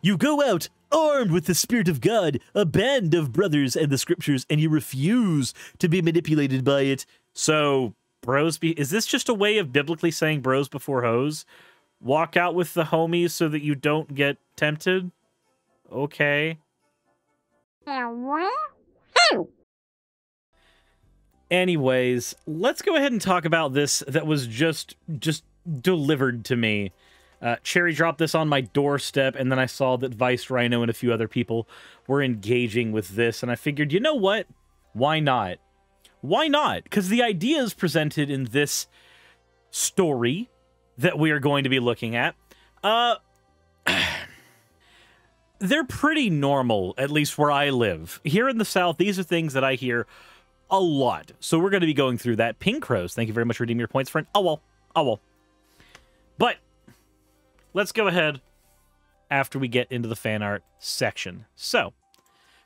You go out armed with the Spirit of God, a band of brothers and the scriptures, and you refuse to be manipulated by it. So, is this just a way of biblically saying bros before hoes? Walk out with the homies so that you don't get tempted? Okay. Anyways, let's go ahead and talk about this that was just delivered to me. Cherry dropped this on my doorstep, and then I saw that Vice Rhino and a few other people were engaging with this, and I figured, you know what? Why not? Why not? Because the ideas presented in this story that we are going to be looking at, they're pretty normal, at least where I live. Here in the South, these are things that I hear a lot. So we're going to be going through that. Pink Crows, thank you very much for redeeming your points, friend. Oh well. But let's go ahead after we get into the fan art section. So,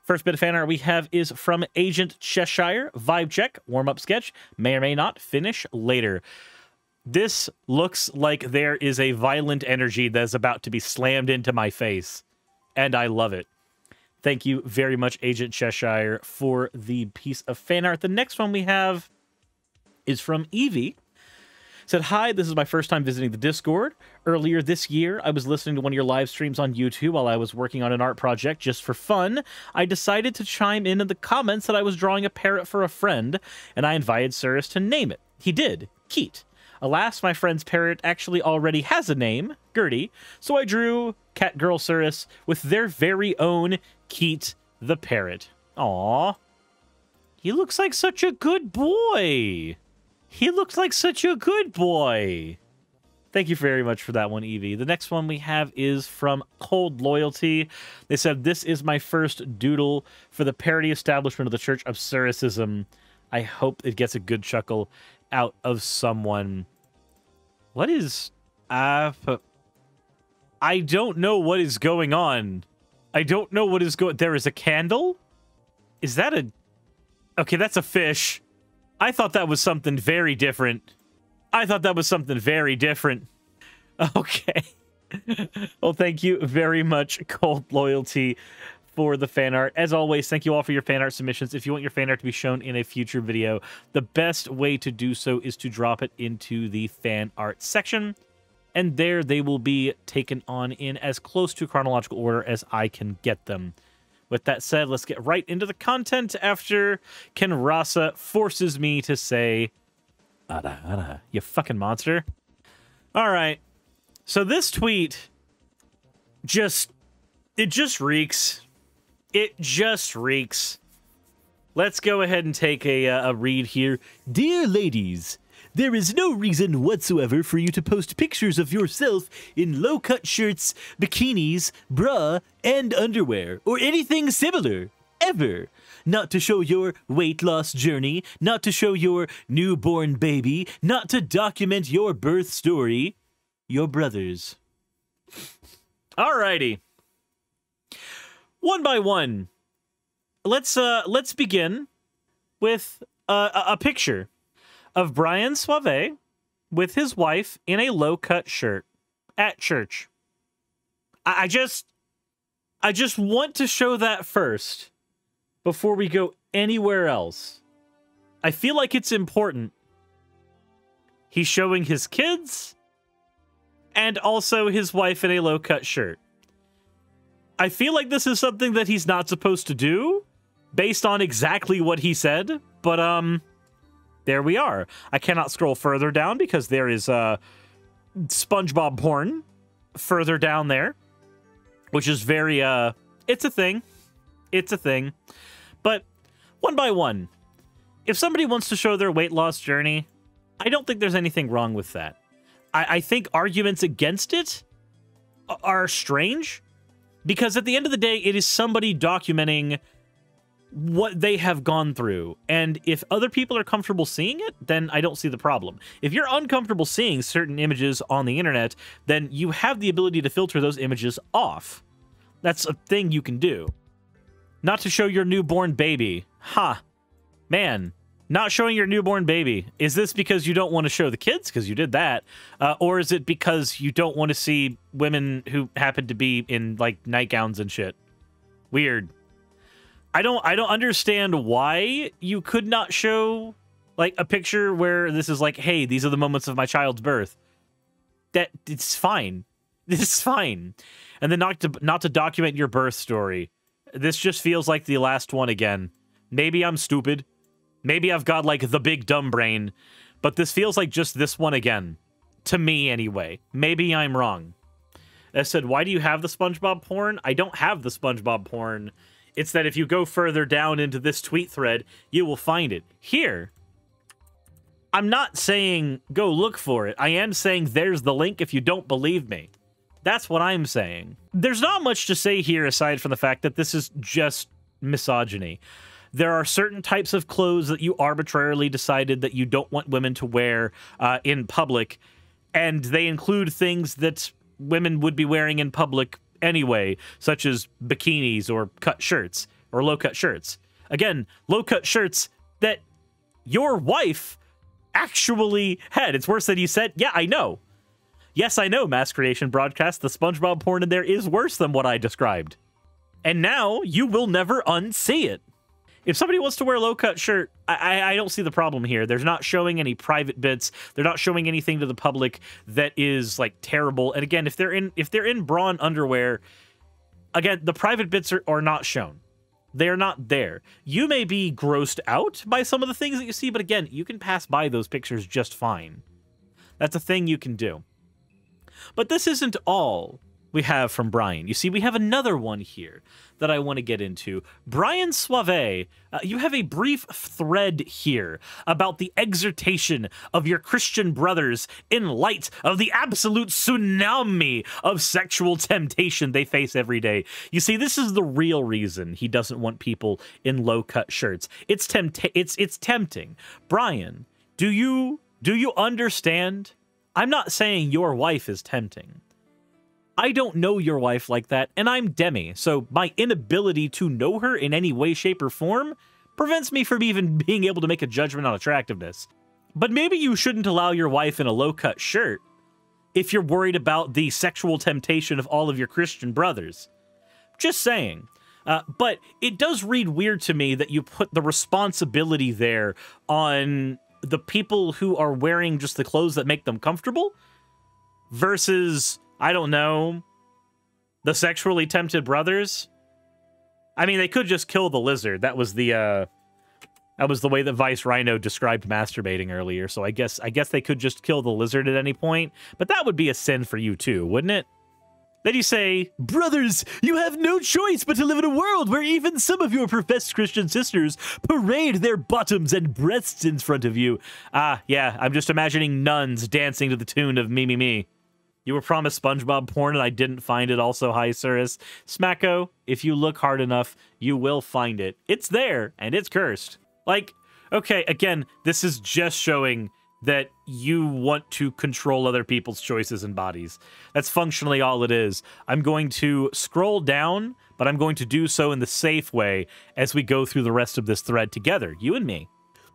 first bit of fan art we have is from Agent Cheshire. Vibe check, warm-up sketch, may or may not finish later. This looks like there is a violent energy that is about to be slammed into my face, and I love it. Thank you very much, Agent Cheshire, for the piece of fan art. The next one we have is from Evie. Said, hi, this is my first time visiting the Discord. Earlier this year, I was listening to one of your live streams on YouTube while I was working on an art project just for fun. I decided to chime in the comments that I was drawing a parrot for a friend, and I invited Suris to name it. He did. Keat. Alas, my friend's parrot actually already has a name, Gertie, so I drew Cat Girl Suris with their very own Keat the parrot. Aww. He looks like such a good boy. He looks like such a good boy. Thank you very much for that one, Evie. The next one we have is from Cold Loyalty. They said, this is my first doodle for the parody establishment of the Church of Surisism. I hope it gets a good chuckle out of someone. What is... I don't know what is going on. I don't know what is going... There is a candle? Is that a... Okay, that's a fish. I thought that was something very different. Okay. Well, thank you very much, Cold Loyalty, for the fan art. As always, thank you all for your fan art submissions. If you want your fan art to be shown in a future video, the best way to do so is to drop it into the fan art section, and there they will be taken on in as close to chronological order as I can get them. With that said, let's get right into the content after Ken Rasa forces me to say, Ada, Ada, you fucking monster. All right. So this tweet it just reeks. It just reeks. Let's go ahead and take a read here. Dear ladies, there is no reason whatsoever for you to post pictures of yourself in low-cut shirts, bikinis, bra, and underwear, or anything similar, ever. Not to show your weight loss journey, not to show your newborn baby, not to document your birth story. Your brothers. Alrighty. One by one, let's begin with a picture of Brian Suave with his wife in a low-cut shirt at church. I just want to show that first before we go anywhere else. I feel like it's important. He's showing his kids and also his wife in a low-cut shirt. I feel like this is something that he's not supposed to do based on exactly what he said, but there we are. I cannot scroll further down because there is SpongeBob porn further down there, which is very it's a thing. It's a thing. But one by one, if somebody wants to show their weight loss journey, I don't think there's anything wrong with that. I think arguments against it are strange, because at the end of the day, it is somebody documenting what they have gone through. And if other people are comfortable seeing it, then I don't see the problem. If you're uncomfortable seeing certain images on the internet, then you have the ability to filter those images off. That's a thing you can do. Not to show your newborn baby. Ha. Man. Not showing your newborn baby. Is this because you don't want to show the kids because you did that? Or is it because you don't want to see women who happen to be in like nightgowns and shit? Weird. I don't understand why you could not show like a picture where this is like, hey, these are the moments of my child's birth. That it's fine. It's fine. And then not to document your birth story. This just feels like the last one again. Maybe I'm stupid. Maybe I've got, like, the big dumb brain, but this feels like just this one again. To me, anyway. Maybe I'm wrong. I said, why do you have the SpongeBob porn? I don't have the SpongeBob porn. It's that if you go further down into this tweet thread, you will find it. Here. I'm not saying go look for it. I am saying there's the link if you don't believe me. That's what I'm saying. There's not much to say here aside from the fact that this is just misogyny. There are certain types of clothes that you arbitrarily decided that you don't want women to wear in public, and they include things that women would be wearing in public anyway, such as bikinis or cut shirts or low-cut shirts. Again, low-cut shirts that your wife actually had. It's worse than you said. Yeah, I know. Yes, I know, Mass Creation Broadcast. The SpongeBob porn in there is worse than what I described. And now you will never unsee it. If somebody wants to wear a low-cut shirt, I don't see the problem here. They're not showing any private bits. They're not showing anything to the public that is like terrible. And again, if they're in bra and underwear, again, the private bits are not shown. They're not there. You may be grossed out by some of the things that you see, but again, you can pass by those pictures just fine. That's a thing you can do. But this isn't all we have from Brian. You see, we have another one here that I want to get into. Brian Suave, you have a brief thread here about the exhortation of your Christian brothers in light of the absolute tsunami of sexual temptation they face every day. You see, this is the real reason he doesn't want people in low-cut shirts. It's tempting. Brian, do you understand? I'm not saying your wife is tempting. I don't know your wife like that, and I'm Demi, so my inability to know her in any way, shape, or form prevents me from even being able to make a judgment on attractiveness. But maybe you shouldn't allow your wife in a low-cut shirt if you're worried about the sexual temptation of all of your Christian brothers. Just saying. But it does read weird to me that you put the responsibility there on the people who are wearing just the clothes that make them comfortable versus, I don't know, the sexually tempted brothers. I mean, they could just kill the lizard. That was the way that Vice Rhino described masturbating earlier. So I guess they could just kill the lizard at any point. But that would be a sin for you too, wouldn't it? Then you say, brothers, you have no choice but to live in a world where even some of your professed Christian sisters parade their bottoms and breasts in front of you. Yeah, I'm just imagining nuns dancing to the tune of Me, Me, Me. You were promised SpongeBob porn and I didn't find it. Also, hi, Suris. Smacko, if you look hard enough, you will find it. It's there, and it's cursed. Like, okay, again, this is just showing that you want to control other people's choices and bodies. That's functionally all it is. I'm going to scroll down, but I'm going to do so in the safe way as we go through the rest of this thread together, you and me.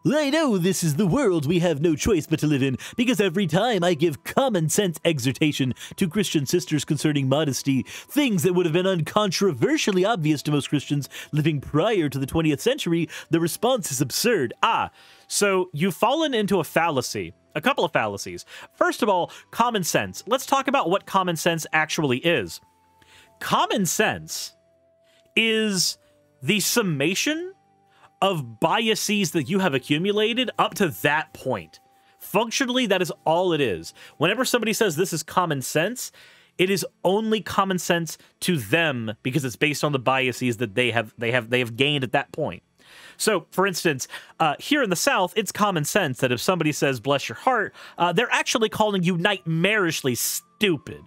I know this is the world we have no choice but to live in, because every time I give common sense exhortation to Christian sisters concerning modesty, things that would have been uncontroversially obvious to most Christians living prior to the 20th century, the response is absurd. So you've fallen into a fallacy. A couple of fallacies. First of all, common sense. Let's talk about what common sense actually is. Common sense is the summation of biases that you have accumulated up to that point. Functionally, that is all it is. Whenever somebody says this is common sense, it is only common sense to them because it's based on the biases that they have gained at that point. So, for instance, here in the South, it's common sense that if somebody says bless your heart, they're actually calling you nightmarishly stupid.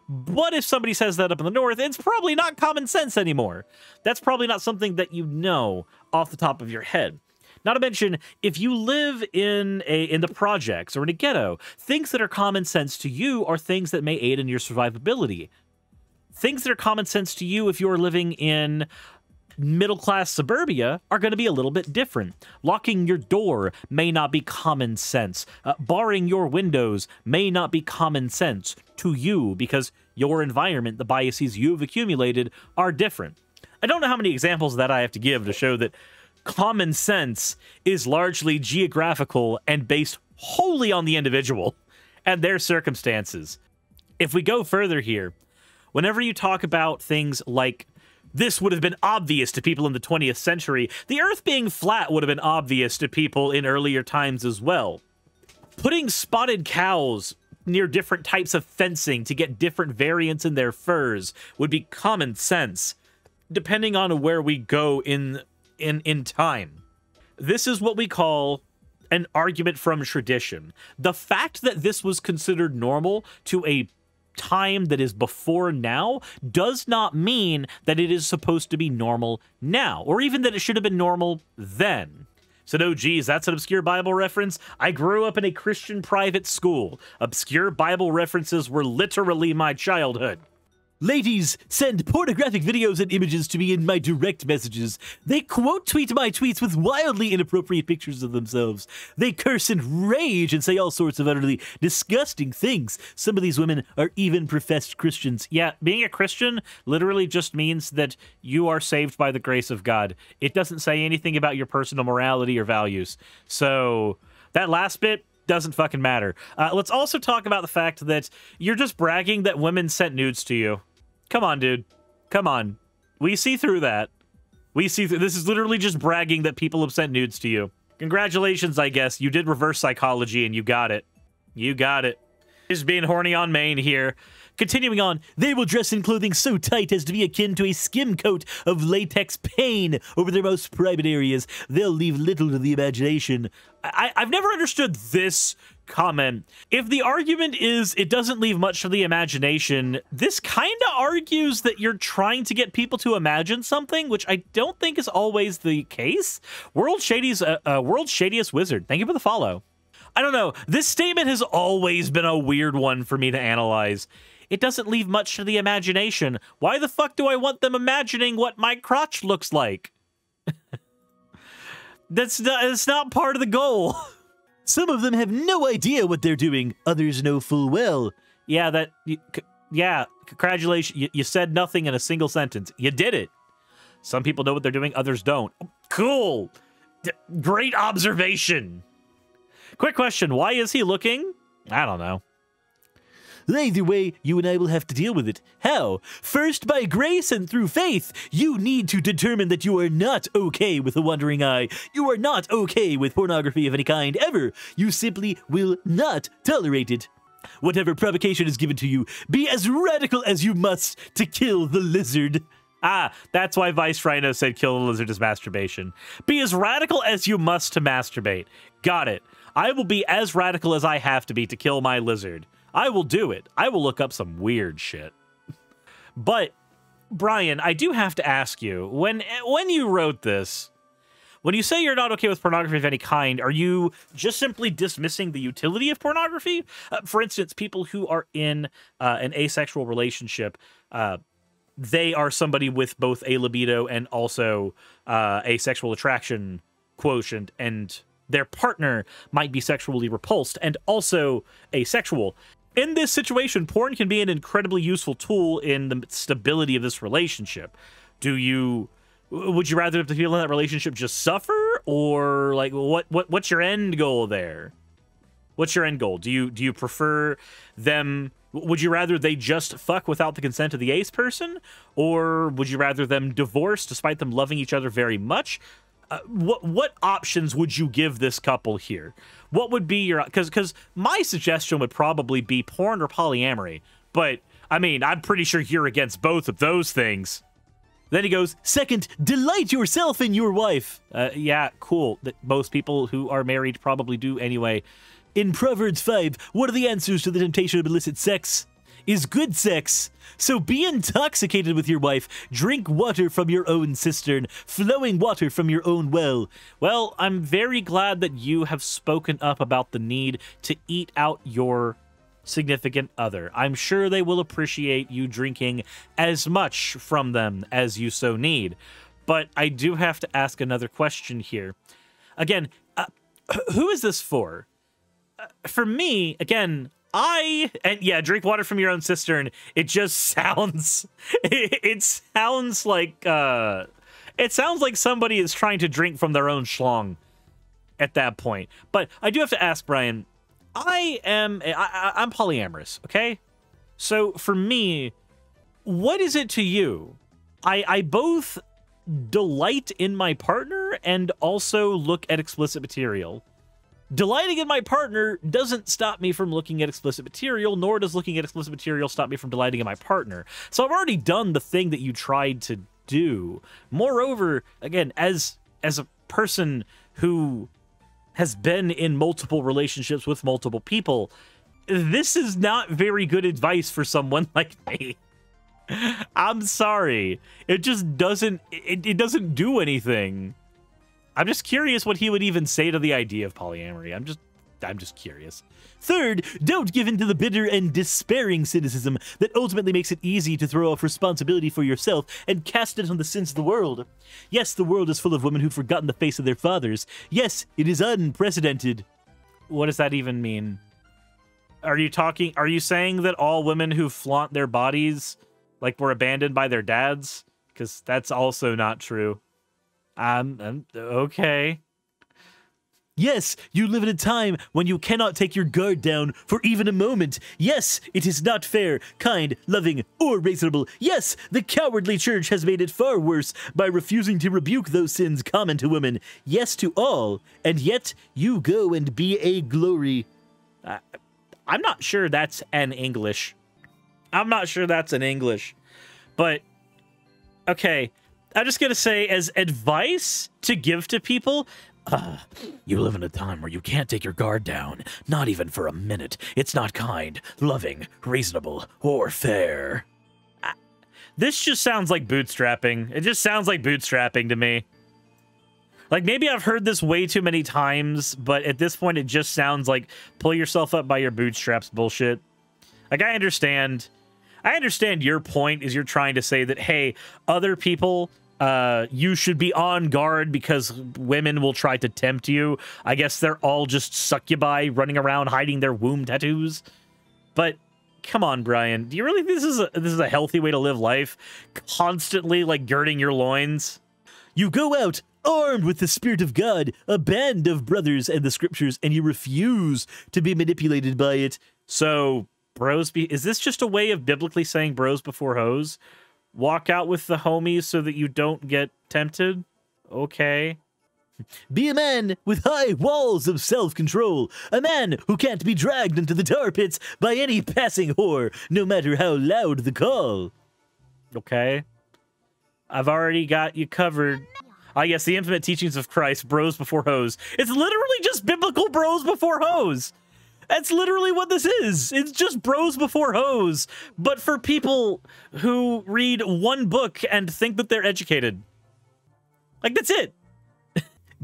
But if somebody says that up in the North, it's probably not common sense anymore. That's probably not something that you know off the top of your head. Not to mention, if you live in the projects or in a ghetto, things that are common sense to you are things that may aid in your survivability. Things that are common sense to you if you're living in Middle-class suburbia are going to be a little bit different. Locking your door may not be common sense. Barring your windows may not be common sense to you because your environment, the biases you've accumulated, are different. I don't know how many examples of that I have to give to show that common sense is largely geographical and based wholly on the individual and their circumstances. If we go further here, whenever you talk about things like this would have been obvious to people in the 20th century, the Earth being flat would have been obvious to people in earlier times as well. Putting spotted cows near different types of fencing to get different variants in their furs would be common sense, depending on where we go in time. This is what we call an argument from tradition. The fact that this was considered normal to a time that is before now does not mean that it is supposed to be normal now, or even that it should have been normal then. So no, geez, that's an obscure Bible reference. I grew up in a Christian private school. Obscure Bible references were literally my childhood. Ladies send pornographic videos and images to me in my direct messages. They quote tweet my tweets with wildly inappropriate pictures of themselves. They curse and rage and say all sorts of utterly disgusting things. Some of these women are even professed Christians. Yeah, being a Christian literally just means that you are saved by the grace of God. It doesn't say anything about your personal morality or values. So that last bit doesn't fucking matter. Let's also talk about the fact that you're just bragging that women sent nudes to you. Come on, dude. Come on. We see through that. We see through. This is literally just bragging that people have sent nudes to you. Congratulations, I guess. You did reverse psychology and you got it. You got it. Just being horny on main here. Continuing on, they will dress in clothing so tight as to be akin to a skim coat of latex pain over their most private areas. They'll leave little to the imagination. I've never understood this comment. If the argument is it doesn't leave much to the imagination, this kind of argues that you're trying to get people to imagine something, which I don't think is always the case. World's Shadiest Wizard, thank you for the follow. I don't know. This statement has always been a weird one for me to analyze. It doesn't leave much to the imagination. Why the fuck do I want them imagining what my crotch looks like? That's not part of the goal. Some of them have no idea what they're doing. Others know full well. Yeah, yeah, congratulations. You said nothing in a single sentence. You did it. Some people know what they're doing, others don't. Cool. Great observation. Quick question. Why is he looking? I don't know. Either way, you and I will have to deal with it. How? First, by grace and through faith, you need to determine that you are not okay with a wandering eye. You are not okay with pornography of any kind, ever. You simply will not tolerate it. Whatever provocation is given to you, be as radical as you must to kill the lizard. Ah, that's why Vice Rhino said kill the lizard is masturbation. Be as radical as you must to masturbate. Got it. I will be as radical as I have to be to kill my lizard. I will do it. I will look up some weird shit. But, Brian, I do have to ask you, when you wrote this, when you say you're not okay with pornography of any kind, are you just simply dismissing the utility of pornography? For instance, people who are in an asexual relationship, they are somebody with both a libido and also a sexual attraction quotient, and their partner might be sexually repulsed and also asexual. In this situation, porn can be an incredibly useful tool in the stability of this relationship. Would you rather the people in that relationship just suffer, or like what's your end goal there? What's your end goal? Do you prefer them? Would you rather they just fuck without the consent of the ace person, or would you rather them divorce despite them loving each other very much? What options would you give this couple here? What would be your... Because my suggestion would probably be porn or polyamory. But, I mean, I'm pretty sure you're against both of those things. Then he goes, second, delight yourself in your wife. Yeah, cool. Most people who are married probably do anyway. In Proverbs 5, what are the answers to the temptation of illicit sex? Is good sex. So be intoxicated with your wife. Drink water from your own cistern, flowing water from your own well. Well, I'm very glad that you have spoken up about the need to eat out your significant other. I'm sure they will appreciate you drinking as much from them as you so need. But I do have to ask another question here. Again, who is this for? For me, again, and yeah, drink water from your own cistern. It just sounds, it sounds like somebody is trying to drink from their own schlong at that point. But I do have to ask, Brian, I'm polyamorous, okay? So for me, what is it to you? I both delight in my partner and also look at explicit material. Delighting in my partner doesn't stop me from looking at explicit material, nor does looking at explicit material stop me from delighting in my partner. So I've already done the thing that you tried to do. Moreover, again, as a person who has been in multiple relationships with multiple people, this is not very good advice for someone like me. I'm sorry. It just doesn't, it doesn't do anything. I'm just curious what he would even say to the idea of polyamory. I'm just curious. Third, don't give in to the bitter and despairing cynicism that ultimately makes it easy to throw off responsibility for yourself and cast it on the sins of the world. Yes, the world is full of women who've forgotten the face of their fathers. Yes, it is unprecedented. What does that even mean? Are you saying that all women who flaunt their bodies like were abandoned by their dads? Because that's also not true. Okay. Yes, you live in a time when you cannot take your guard down for even a moment. Yes, it is not fair, kind, loving, or reasonable. Yes, the cowardly church has made it far worse by refusing to rebuke those sins common to women. Yes to all, and yet you go and be a glory. I'm not sure that's an English. I'm not sure that's an English. But, okay. I'm just going to say, as advice to give to people, you live in a time where you can't take your guard down, not even for a minute. It's not kind, loving, reasonable, or fair. This just sounds like bootstrapping. It just sounds like bootstrapping to me. Like, maybe I've heard this way too many times, but at this point, it just sounds like pull yourself up by your bootstraps bullshit. Like, I understand your point is you're trying to say that, hey, other people, you should be on guard because women will try to tempt you. I guess they're all just succubi running around hiding their womb tattoos. But come on, Brian, do you really think this is a healthy way to live life? Constantly, like, girding your loins? You go out armed with the Spirit of God, a band of brothers and the scriptures, and you refuse to be manipulated by it. So, is this just a way of biblically saying bros before hoes? Walk out with the homies so that you don't get tempted? Okay. Be a man with high walls of self-control. A man who can't be dragged into the tar pits by any passing whore, no matter how loud the call. Okay. I've already got you covered. Ah, yes, the infinite teachings of Christ, bros before hoes. It's literally just biblical bros before hoes. That's literally what this is. It's just bros before hoes, but for people who read one book and think that they're educated. Like, that's it.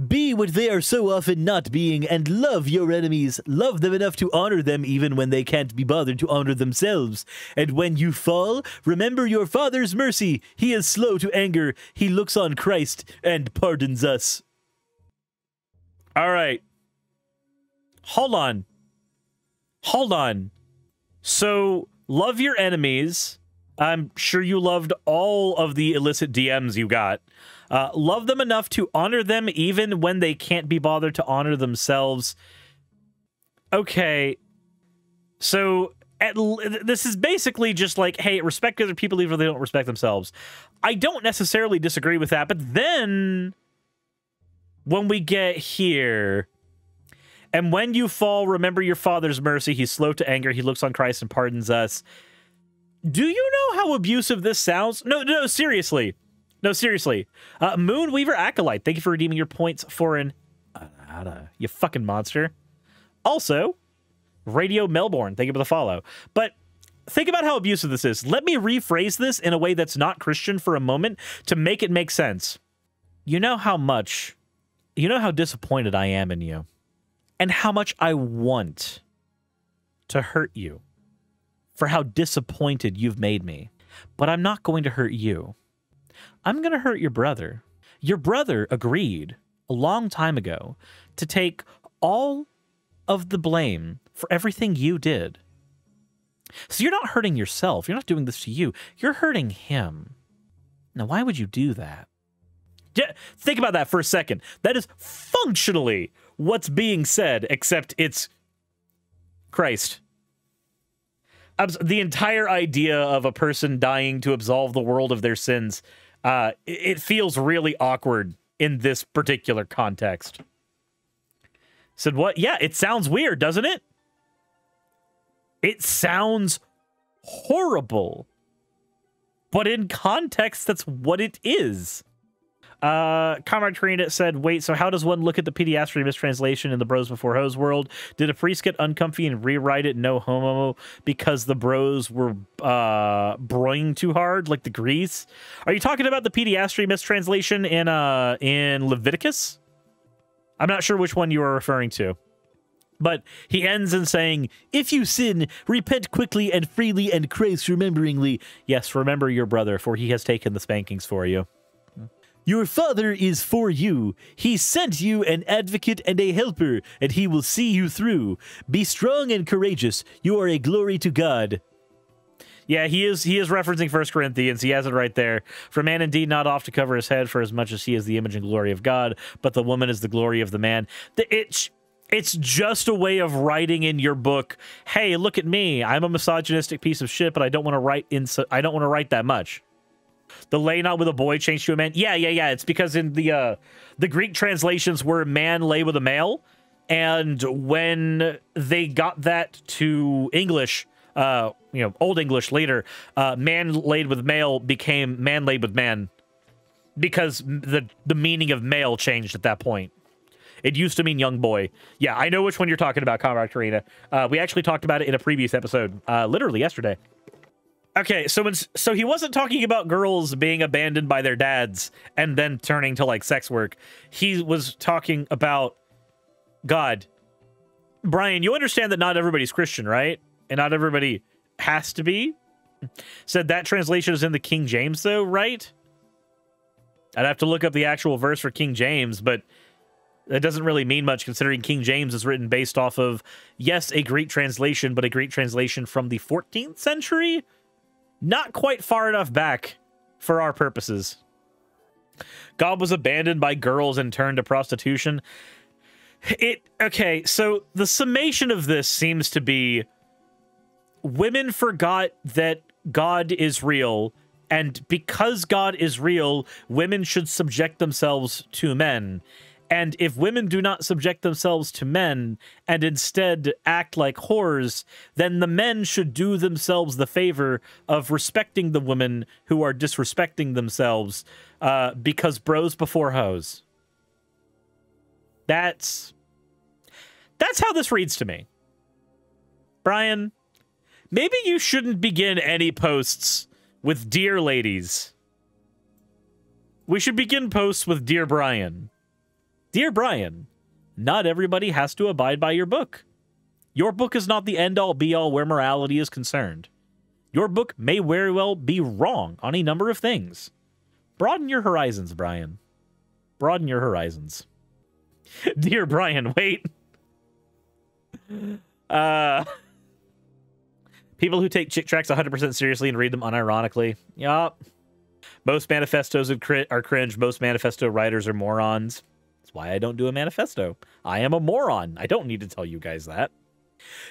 Be what they are so often not being, and love your enemies. Love them enough to honor them even when they can't be bothered to honor themselves. And when you fall, remember your Father's mercy. He is slow to anger. He looks on Christ and pardons us. All right. Hold on. Hold on. So, love your enemies. I'm sure you loved all of the illicit DMs you got. Love them enough to honor them even when they can't be bothered to honor themselves. Okay. So, this is basically just like, hey, respect other people even if they don't respect themselves. I don't necessarily disagree with that, but then when we get here... And when you fall, remember your Father's mercy. He's slow to anger. He looks on Christ and pardons us. Do you know how abusive this sounds? No, seriously. No, seriously. Moonweaver Acolyte, thank you for redeeming your points for an... you fucking monster. Also, Radio Melbourne, thank you for the follow. But think about how abusive this is. Let me rephrase this in a way that's not Christian for a moment to make it make sense. You know how disappointed I am in you. And how much I want to hurt you for how disappointed you've made me. But I'm not going to hurt you. I'm going to hurt your brother. Your brother agreed a long time ago to take all of the blame for everything you did. So you're not hurting yourself. You're not doing this to you. You're hurting him. Now, why would you do that? Yeah, think about that for a second. That is functionally what's being said, except it's Christ. The entire idea of a person dying to absolve the world of their sins, it feels really awkward in this particular context. Said what? Yeah, it sounds weird, doesn't it? It sounds horrible. But in context, that's what it is. Comrade Karina said, wait, so how does one look at the pediastry mistranslation in the Bros Before Hoes world? Did a priest get uncomfy and rewrite it no homo because the bros were broing too hard, like the Grease? Are you talking about the pediastry mistranslation in Leviticus? I'm not sure which one you are referring to. But he ends in saying, if you sin, repent quickly and freely and Christ rememberingly. Yes, remember your brother, for he has taken the spankings for you. Your father is for you. He sent you an advocate and a helper, and he will see you through. Be strong and courageous. You are a glory to God. Yeah, he is referencing 1 Corinthians. He has it right there. For man indeed not oft to cover his head, for as much as he is the image and glory of God, but the woman is the glory of the man. It's just a way of writing in your book, hey, look at me. I'm a misogynistic piece of shit, but I don't want to write that much. The lay not with a boy changed to a man. Yeah. It's because in the Greek translations where man lay with a male, and when they got that to English, Old English later, man laid with male became man laid with man, because the meaning of male changed at that point. It used to mean young boy. Yeah, I know which one you're talking about, Comrade Karina. We actually talked about it in a previous episode, literally yesterday. Okay, so he wasn't talking about girls being abandoned by their dads and then turning to, like, sex work. He was talking about God. Brian, you understand that not everybody's Christian, right? And not everybody has to be? Said that translation is in the King James, though, right? I'd have to look up the actual verse for King James, but that doesn't really mean much considering King James is written based off of, yes, a Greek translation, but a Greek translation from the 14th century? Not quite far enough back for our purposes. God was abandoned by girls and turned to prostitution. Okay, so the summation of this seems to be women forgot that God is real, and because God is real, women should subject themselves to men. And if women do not subject themselves to men and instead act like whores, then the men should do themselves the favor of respecting the women who are disrespecting themselves, because bros before hoes. That's how this reads to me. Brian, maybe you shouldn't begin any posts with "Dear Ladies." We should begin posts with "Dear Brian." Dear Brian, not everybody has to abide by your book. Your book is not the end-all be-all where morality is concerned. Your book may very well be wrong on a number of things. Broaden your horizons, Brian. Broaden your horizons. Dear Brian, wait. People who take chick tracks 100% seriously and read them unironically. Yup. Most manifestos are cringe. Most manifesto writers are morons. That's why I don't do a manifesto. I am a moron. I don't need to tell you guys that.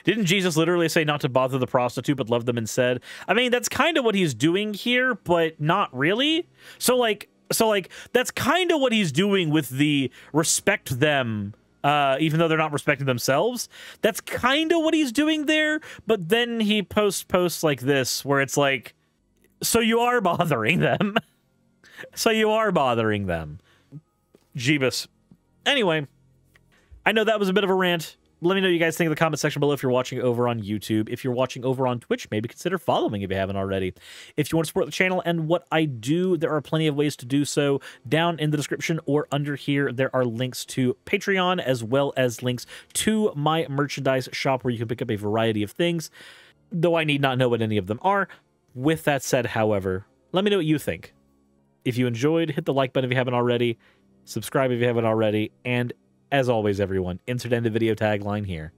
Didn't Jesus literally say not to bother the prostitute, but love them instead? I mean, that's kind of what he's doing here, but not really. So that's kind of what he's doing with the respect them, even though they're not respecting themselves. That's kind of what he's doing there, but then he posts like this, where it's like, so you are bothering them. So you are bothering them. Jeebus. Anyway, I know that was a bit of a rant. Let me know what you guys think in the comment section below if you're watching over on YouTube. If you're watching over on Twitch, maybe consider following if you haven't already. If you want to support the channel and what I do, there are plenty of ways to do so. Down in the description or under here, there are links to Patreon as well as links to my merchandise shop where you can pick up a variety of things, though I need not know what any of them are. With that said, however, let me know what you think. If you enjoyed, hit the like button if you haven't already. Subscribe if you haven't already. And as always, everyone, insert end of video tagline here.